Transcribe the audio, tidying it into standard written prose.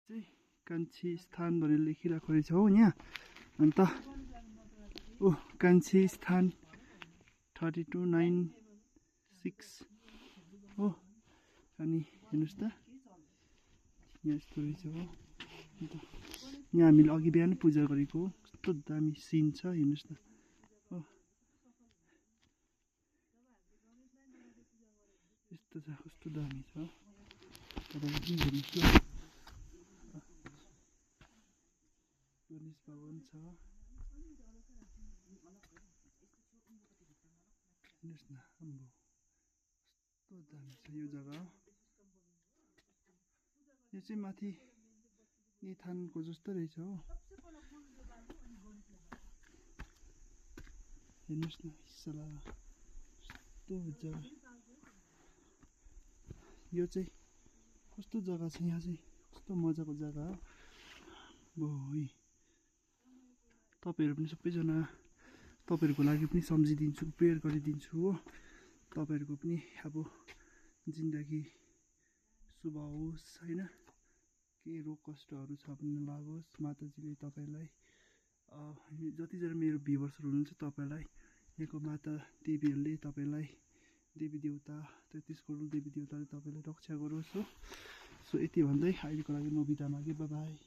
चाहिँ कान्छी स्थान भनेर लेखिरहेको रहेछ हो यहाँ। अन्त ओ कान्छी स्थान 3296 हो। अनि हेर्नुहोस् त यहाँ यस्तो रहेछ हो। अन्त यहाँ हामीले अघि बिहान पूजा गरेको हो। कस्तो दामी सिन छ हेर्नुहोस् न हो। यस्तो छ, कस्तो दामी छ तपाईँले हेर्नुहोस् ल। गणेश भगवान छ हेर्नुहोस् न। आम्बो कस्तो दामी छ यो जग्गा। यो चाहिँ माथि थानको जस्तो रहेछ हो। हेर्नुहोस् न सला कस्तो जग्गा। यो चाहिँ कस्तो जग्गा छ यहाँ चाहिँ, कस्तो मजाको जग्गा हो। बोइ तपाईँहरू पनि सबैजना तपाईँहरूको लागि पनि सम्झिदिन्छु, प्रेयर गरिदिन्छु हो। तपाईँहरूको पनि अब जिन्दगी शुभ होस् होइन, केही रोग कष्टहरू छ भने नलागोस्। माताजीले तपाईँलाई जतिजना मेरो भ्युवर्सहरू हुनुहुन्छ तपाईँलाई यहाँको माता देवीहरूले तपाईँलाई देवी देवता 33 करोड देवी देवताले तपाईँलाई रक्षा गरोस् हो। सो यति भन्दै अहिलेको लागि म बिदा मागेँ। By by.